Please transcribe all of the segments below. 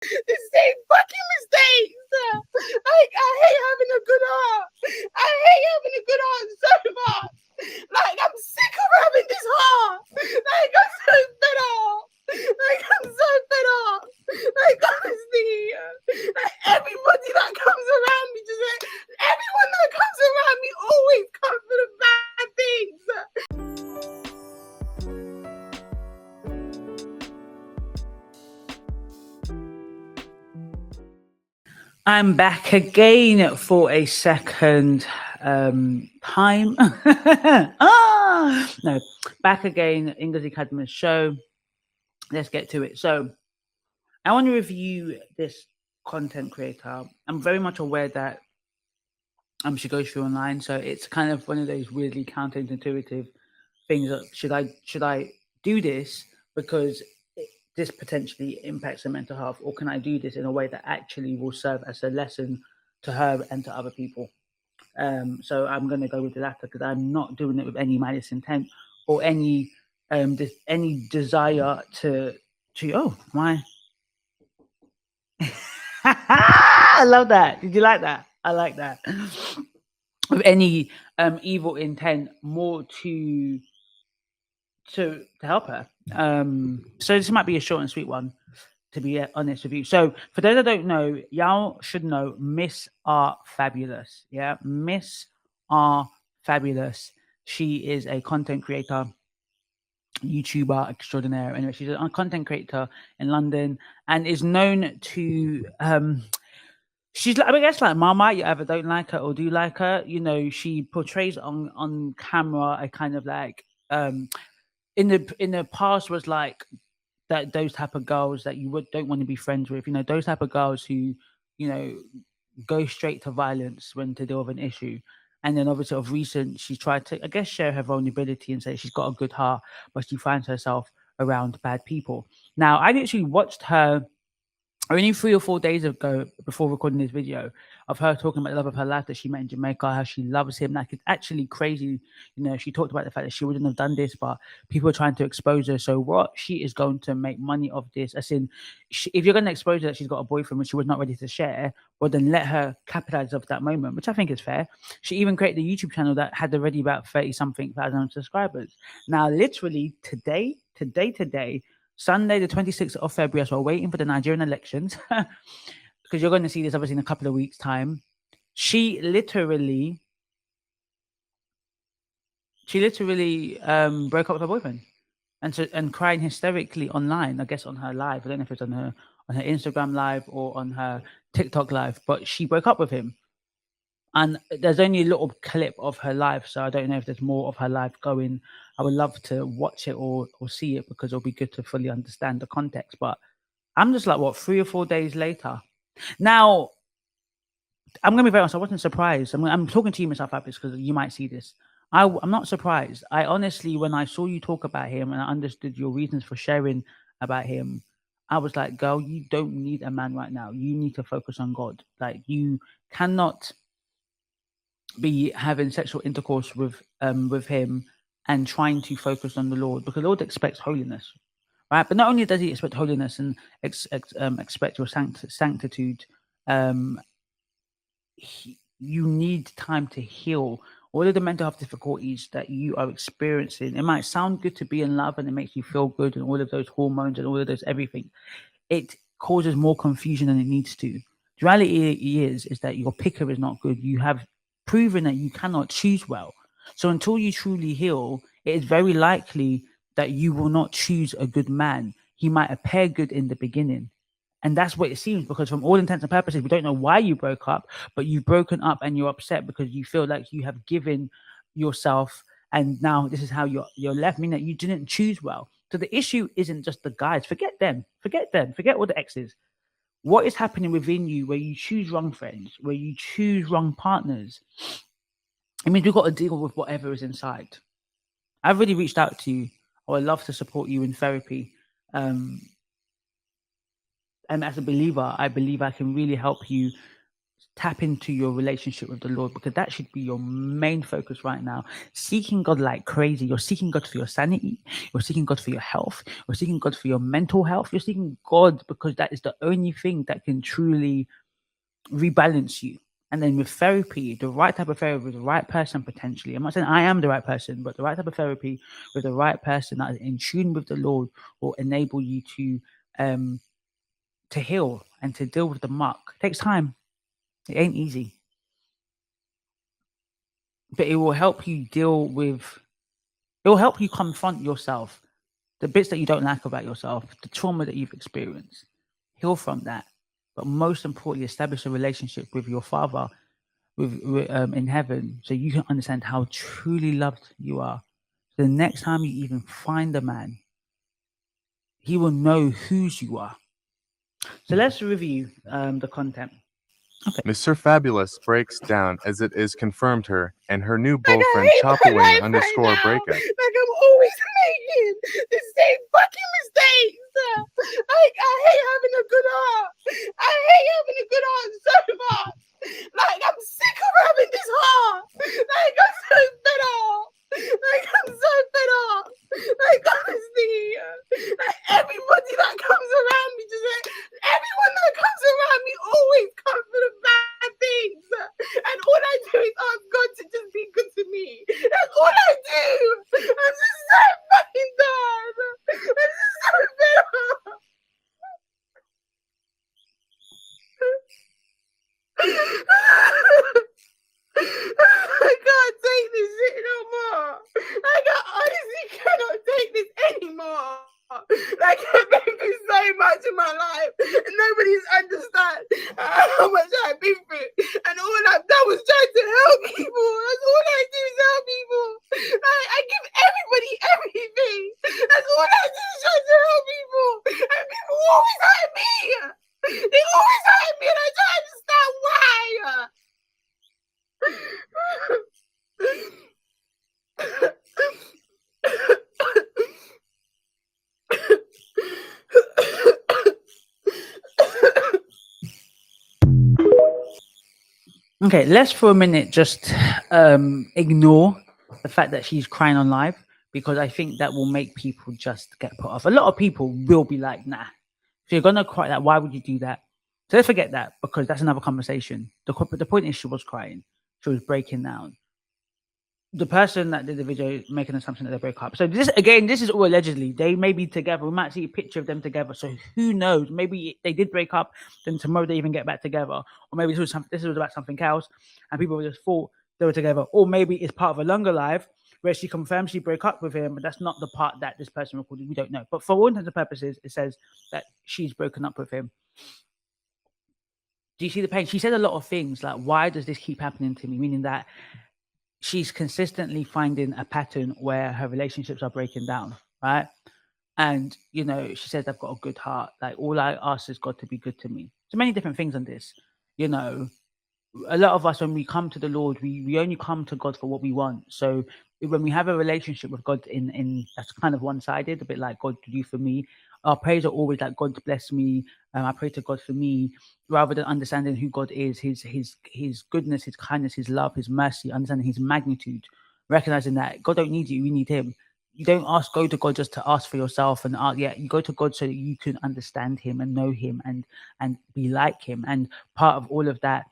The same fucking mistakes. Like, I hate having a good heart. I hate having a good heart so much. Like, I'm sick of having this heart. Like, I'm so fed up. Like, I'm so fed up. Like, honestly, like, everybody that comes around me, just like, everyone that comes around me always comes for the bad things. I'm back again for a second time. No, back again, Ngozi Cadmus show. Let's get to it. So, I want to review this content creator. I'm very much aware that she goes through online, so it's kind of one of those weirdly counterintuitive things. That should I do this because this potentially impacts her mental health, or can I do this in a way that actually will serve as a lesson to her and to other people? So I'm going to go with the latter because I'm not doing it with any malice intent or any desire to oh my. I love that. Did you like that? I like that. With any evil intent, more to help her. So this might be a short and sweet one, to be honest with you. So for those that don't know, y'all should know Miss R Fabulous. Yeah, Miss R Fabulous. She is a content creator, YouTuber extraordinaire. Anyway, she's a content creator in London and is known to she's like, I guess, like Mama. You either don't like her or do like her. You know, she portrays on camera a kind of like in the past was like that, those type of girls that you don't want to be friends with. You know, those type of girls who, you know, go straight to violence when to deal with an issue. And then obviously of recent, she's tried to, I guess, share her vulnerability and say she's got a good heart, but she finds herself around bad people. Now, I literally watched her only 3 or 4 days ago, before recording this video, of her talking about the love of her life that she met in Jamaica, how she loves him. Like, it's actually crazy. You know, she talked about the fact that she wouldn't have done this, but people are trying to expose her. So what, she is going to make money of this. As in, if you're going to expose her that she's got a boyfriend which she was not ready to share, well, then let her capitalize off that moment, which I think is fair. She even created a YouTube channel that had already about 30 something thousand subscribers. Now, literally today, Sunday, the 26th of February, so we're waiting for the Nigerian elections, because you're going to see this obviously in a couple of weeks' time. She literally broke up with her boyfriend, and crying hysterically online. I guess on her live. I don't know if it's on her Instagram live or on her TikTok live, but she broke up with him. And there's only a little clip of her life, so I don't know if there's more of her life going. I would love to watch it or see it because it'll be good to fully understand the context. But I'm just like, what, 3 or 4 days later? Now, I'm going to be very honest, I wasn't surprised. I'm talking to you, Miss Alphapis, because you might see this. I'm not surprised. I honestly, when I saw you talk about him and I understood your reasons for sharing about him, I was like, girl, you don't need a man right now. You need to focus on God. Like, you cannot be having sexual intercourse with him and trying to focus on the Lord, because the Lord expects holiness, right? But not only does he expect holiness and expect your sanctitude, you need time to heal all of the mental health difficulties that you are experiencing. It might sound good to be in love and it makes you feel good and all of those hormones and all of those everything. It causes more confusion than it needs to. The reality is that your picker is not good. You have proven that you cannot choose well. So until you truly heal, it is very likely that you will not choose a good man. He might appear good in the beginning. And that's what it seems, because from all intents and purposes, we don't know why you broke up, but you've broken up and you're upset because you feel like you have given yourself, and now this is how you're left, meaning that you didn't choose well. So the issue isn't just the guys. Forget them. Forget all the exes. What is happening within you where you choose wrong friends, where you choose wrong partners? It means we've got to deal with whatever is inside. I've really reached out to you. I would love to support you in therapy. And as a believer, I believe I can really help you tap into your relationship with the Lord, because that should be your main focus right now. Seeking God like crazy. You're seeking God for your sanity. You're seeking God for your health. You're seeking God for your mental health. You're seeking God because that is the only thing that can truly rebalance you. And then with therapy, the right type of therapy with the right person, potentially. I'm not saying I am the right person, but the right type of therapy with the right person that is in tune with the Lord will enable you to heal and to deal with the muck. It takes time. It ain't easy. But it will help you it will help you confront yourself, the bits that you don't like about yourself, the trauma that you've experienced. Heal from that. But most importantly, establish a relationship with your Father in heaven, so you can understand how truly loved you are. So the next time you even find a man, he will know whose you are. So let's review the content. Okay. Mr. Fabulous breaks down as it is confirmed her and her new Like, I boyfriend hate chop my away life underscore right now. breakup. Like, I'm always making the same fucking mistakes. Like, I hate having a good heart. I hate having a good heart so much. Like, I'm sick of having this heart. Like, I'm so fed up. Like, I'm so fed up. Like, honestly, like, everybody that comes around me, just like, everyone that comes around me always comes for the bad things. And all I do is ask God to just be good to me. That's all I do. I'm just so fucking done. I'm just so fed up. I can't take this shit no more. Like, I honestly cannot take this anymore. Like, I've been through so much in my life, and nobody's understand how much I've been through. And all I've done was try to help people. That's all I do is help people. Like, I give everybody everything. That's all I do is try to help people. And people always hurt me. They always hurt me, and I don't understand why. Okay, let's for a minute just ignore the fact that she's crying on live, because I think that will make people just get put off. A lot of people will be like, nah, if you're gonna cry, that, why would you do that? So let's forget that, because that's another conversation. The point is, she was crying, she was breaking down. The person that did the video make an assumption that they broke up. So this is all allegedly. They may be together. We might see a picture of them together. So who knows? Maybe they did break up. Then tomorrow they even get back together. Or maybe this was about something else, and people just thought they were together. Or maybe it's part of a longer live where she confirms she broke up with him, but that's not the part that this person recorded. We don't know. But for all intents and purposes, it says that she's broken up with him. Do you see the pain? She said a lot of things like, "Why does this keep happening to me?" Meaning that she's consistently finding a pattern where her relationships are breaking down, right? And, you know, she says, I've got a good heart. Like, all I ask is God to be good to me. So many different things on this. You know, a lot of us, when we come to the Lord, we only come to God for what we want. So when we have a relationship with God in that's kind of one-sided, a bit like God do for me, our prayers are always like, God bless me. I pray to God for me, rather than understanding who God is, his goodness, his kindness, his love, his mercy, understanding his magnitude, recognizing that God don't need you, we need him. You don't go to God just to ask for yourself, and you go to God so that you can understand him and know him and be like him. And part of all of that,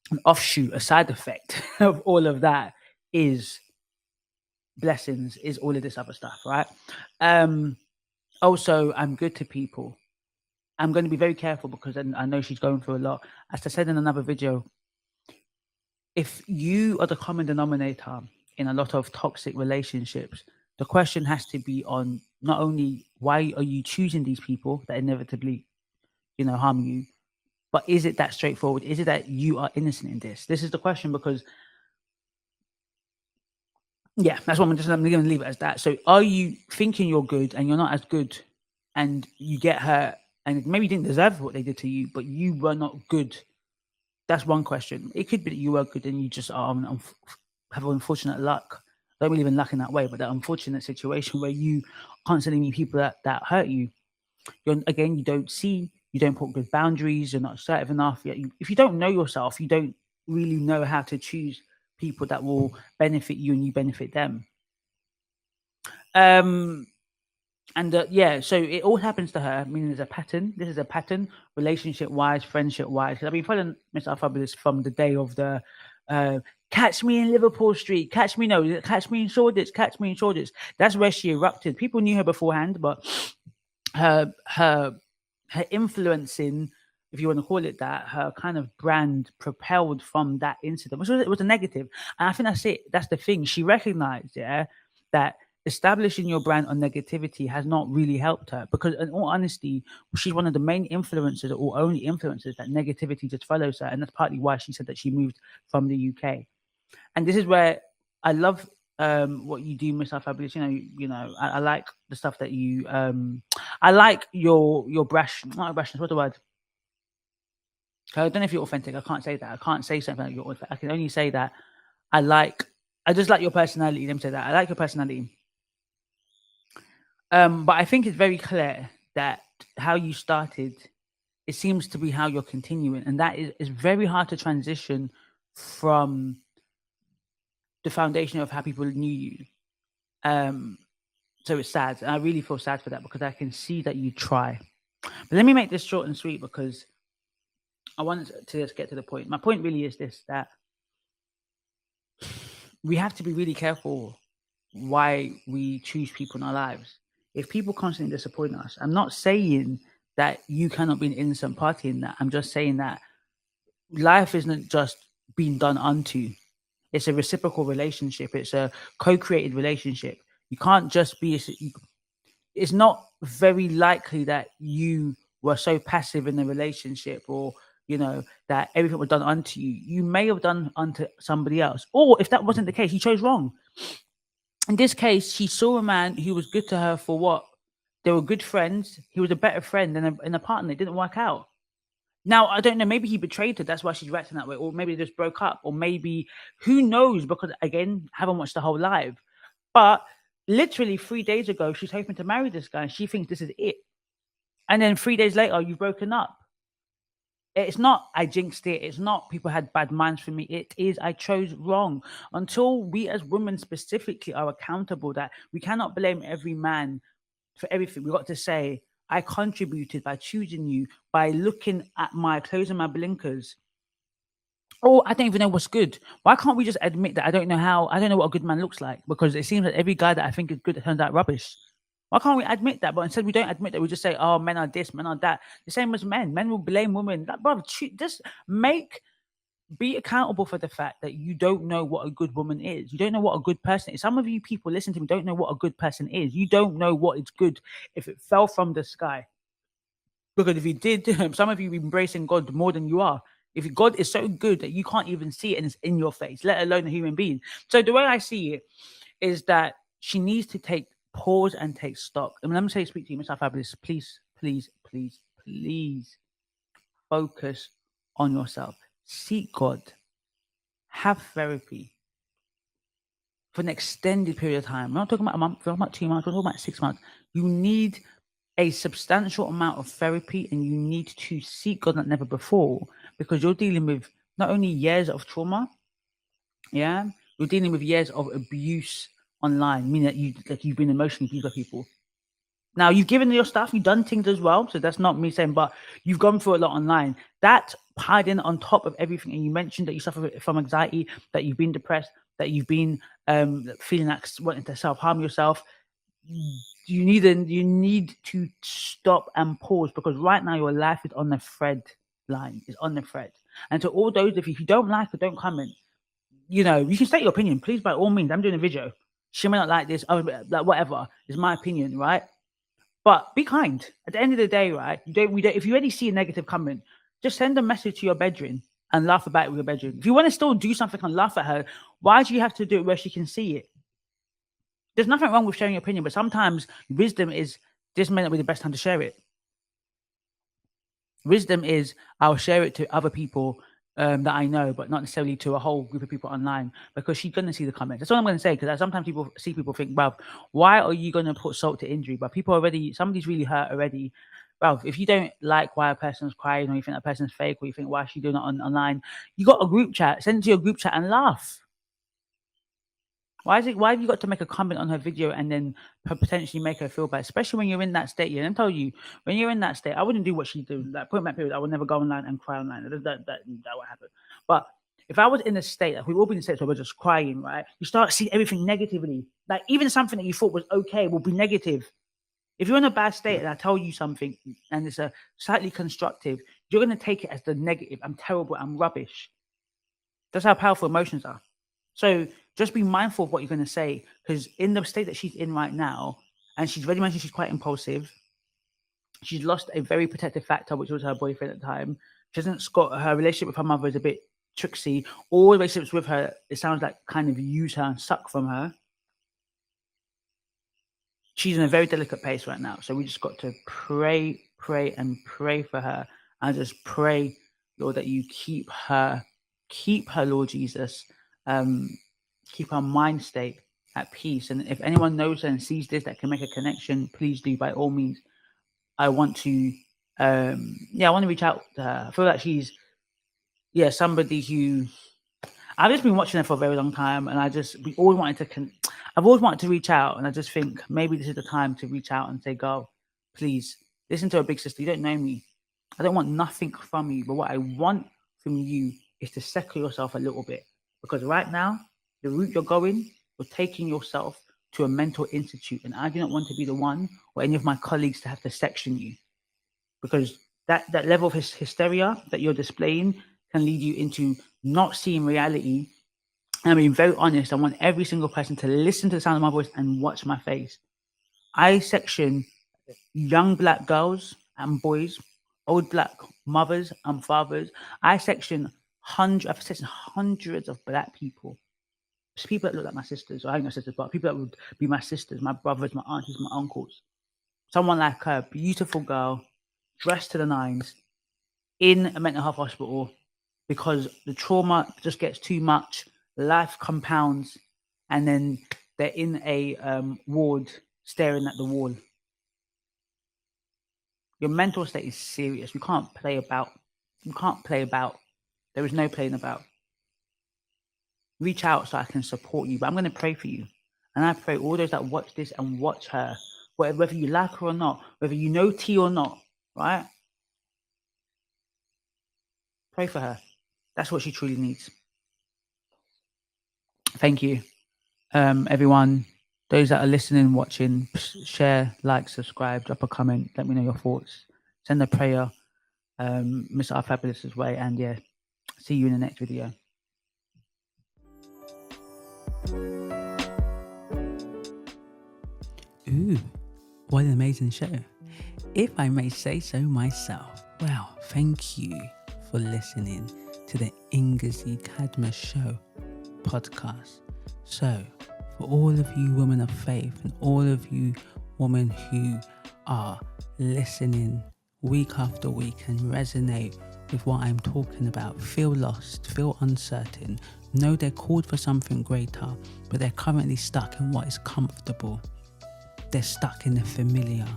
an offshoot, a side effect of all of that is blessings, is all of this other stuff, right? Also, I'm good to people. I'm going to be very careful because I know she's going through a lot. As I said in another video, if you are the common denominator in a lot of toxic relationships, the question has to be on not only why are you choosing these people that inevitably, harm you, but is it that straightforward? Is it that you are innocent in this? This is the question, because that's what I'm going to leave it as that. So are you thinking you're good and you're not as good, and you get hurt, and maybe you didn't deserve what they did to you, but you were not good? That's one question. It could be that you were good and you just have unfortunate luck. I don't believe in luck in that way, but that unfortunate situation where you constantly meet people that hurt you. You don't see, you don't put good boundaries, you're not assertive enough. If you don't know yourself, you don't really know how to choose people that will benefit you and you benefit them. So it all happens to her, meaning there's a pattern. This is a pattern, relationship-wise, friendship-wise. Because I've been following Miss Fabulous from the day of the catch me in Liverpool Street, catch me in Shoreditch, catch me in Shoreditch. That's where she erupted. People knew her beforehand, but her influencing, if you want to call it that, her kind of brand propelled from that incident, which was a negative. And I think that's it. That's the thing. She recognized, that establishing your brand on negativity has not really helped her, because in all honesty, she's one of the main influencers or only influencers that negativity just follows her. And that's partly why she said that she moved from the UK. And this is where I love what you do, Miss Fabulous. I like the stuff that you I like your brashness. What's the word? I don't know if you're authentic. I can't say that. I can't say something like you're authentic. I can only say that I just like your personality. Let me say that. I like your personality. But I think it's very clear that how you started, it seems to be how you're continuing. And that is very hard to transition from the foundation of how people knew you. So it's sad. And I really feel sad for that, because I can see that you try. But let me make this short and sweet, because I want to just get to the point. My point really is this, that we have to be really careful why we choose people in our lives. If people constantly disappoint us, I'm not saying that you cannot be an innocent party in that. I'm just saying that life isn't just being done unto. It's a reciprocal relationship. It's a co-created relationship. You can't just be... It's not very likely that you were so passive in the relationship, or that everything was done unto you. You may have done unto somebody else. Or if that wasn't the case, you chose wrong. In this case, she saw a man who was good to her for what? They were good friends. He was a better friend than a partner. It didn't work out. Now, I don't know. Maybe he betrayed her. That's why she's reacting that way. Or maybe they just broke up. Or maybe, who knows? Because, again, I haven't watched the whole live. But literally 3 days ago, she's hoping to marry this guy. And she thinks this is it. And then 3 days later, you've broken up. It's not I jinxed it. It's not people had bad minds for me. It is I chose wrong. Until we as women specifically are accountable, that we cannot blame every man for everything. We got to say, I contributed by choosing you, by looking at closing my blinkers. Oh, I don't even know what's good. Why can't we just admit that I don't know what a good man looks like? Because it seems that every guy that I think is good turns out rubbish. Why can't we admit that? But instead, we don't admit that. We just say, oh, men are this, men are that. The same as men. Men will blame women. Just be accountable for the fact that you don't know what a good woman is. You don't know what a good person is. Some of you people listen to me don't know what a good person is. You don't know what is good if it fell from the sky. Because if you did, some of you are embracing God more than you are. If God is so good that you can't even see it and it's in your face, let alone a human being. So the way I see it is that she needs to pause and take stock. And let me say, speak to you, Mr. Fabulous. Please, please, please, please focus on yourself. Seek God. Have therapy for an extended period of time. We're not talking about a month, we're not talking about 2 months, we're talking about 6 months. You need a substantial amount of therapy, and you need to seek God like never before, because you're dealing with not only years of trauma, you're dealing with years of abuse online, meaning that you've been emotionally abused by people. Now, you've given your stuff, you've done things as well, so that's not me saying, but you've gone through a lot online. That piled in on top of everything, and you mentioned that you suffer from anxiety, that you've been depressed, that you've been feeling like wanting to self-harm yourself. You need to stop and pause, because right now your life is on the thread line, is on the thread. And to all those, if you don't like it, don't comment. You can state your opinion, please, by all means. I'm doing a video. She may not like this, like whatever. It's my opinion, right? But be kind. At the end of the day, right? If you already see a negative comment, just send a message to your bedroom and laugh about it with your bedroom. If you want to still do something and laugh at her, why do you have to do it where she can see it? There's nothing wrong with sharing your opinion, but sometimes wisdom is, this may not be the best time to share it. Wisdom is, I'll share it to other people that I know, but not necessarily to a whole group of people online, because she's going to see the comments. That's all I'm going to say, because sometimes people think, well, why are you going to put salt to injury? But somebody's really hurt already. Well, if you don't like why a person's crying, or you think that person's fake, or you think why is she doing it online, you got a group chat. Send it to your group chat and laugh. Why have you got to make a comment on her video and then potentially make her feel bad, especially when you're in that state? Yeah, I tell you, when you're in that state, I wouldn't do what she do. Like, point blank period, I would never go online and cry online. That would happen. But if I was in a state, like we've all been in states where we're just crying, right? You start seeing everything negatively. Like even something that you thought was okay will be negative. If you're in a bad state and I tell you something and it's a slightly constructive, you're going to take it as the negative. I'm terrible. I'm rubbish. That's how powerful emotions are. So just be mindful of what you're going to say, because in the state that she's in right now, and she's already mentioned she's quite impulsive. She's lost a very protective factor, which was her boyfriend at the time. She hasn't got her relationship with her mother is a bit tricksy. All the relationships with her, it sounds like kind of use her and suck from her. She's in a very delicate place right now. So we just got to pray for her. And just pray, Lord, that you keep her, Lord Jesus. Keep her mind state at peace. And if anyone knows her and sees this that can make a connection, please do, by all means. I want to reach out to her. I feel like she's somebody who I've just been watching her for a very long time, and I've always wanted to reach out, and I just think maybe this is the time to reach out and say, girl, please listen to a big sister. You don't know me. I don't want nothing from you, but what I want from you is to settle yourself a little bit, because right now the route you're going, you're taking yourself to a mental institute, and I do not want to be the one or any of my colleagues to have to section you, because that level of hysteria that you're displaying can lead you into not seeing reality. And I'm being very honest. I want every single person to listen to the sound of my voice and watch my face. I section young Black girls and boys, old Black mothers and fathers. I section hundreds of Black people. It's people that look like my sisters, or I ain't got sisters, but people that would be my sisters, my brothers, my aunties, my uncles. Someone like her, beautiful girl, dressed to the nines, in a mental health hospital because the trauma just gets too much, life compounds, and then they're in a ward staring at the wall. Your mental state is serious. You can't play about. There is no playing about. Reach out so I can support you, but I'm going to pray for you. And I pray all those that watch this and watch her, whether you like her or not, whether you know T or not, right? Pray for her. That's what she truly needs. Thank you, everyone. Those that are listening, watching, share, like, subscribe, drop a comment. Let me know your thoughts. Send a prayer. Mr. R Fabulous's way. And yeah, see you in the next video. Ooh, what an amazing show. If I may say so myself. Well, thank you for listening to the Ngozi Cadmus Show podcast. So, for all of you women of faith and all of you women who are listening week after week and resonate with what I'm talking about, feel lost, feel uncertain, know they're called for something greater, but they're currently stuck in what is comfortable. They're stuck in the familiar.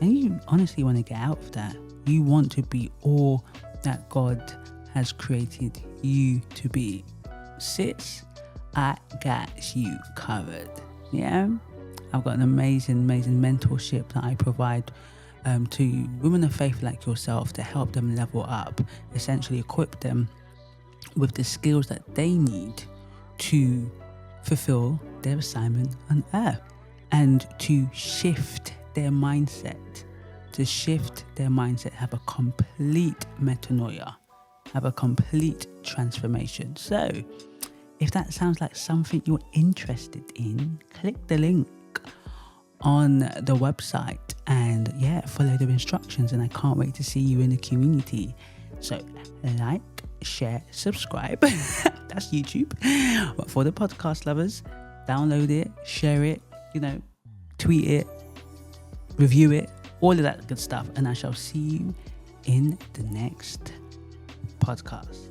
And you honestly want to get out of that. You want to be all that God has created you to be. Sis, I got you covered. Yeah? I've got an amazing mentorship that I provide to women of faith like yourself to help them level up, essentially equip them with the skills that they need to fulfill their assignment on earth and to shift their mindset, have a complete metanoia, have a complete transformation. So if that sounds like something you're interested in, click the link on the website and follow the instructions, and I can't wait to see you in the community. So like, share, subscribe. That's YouTube. But for the podcast lovers, download it, share it, tweet it, review it, all of that good stuff. And I shall see you in the next podcast.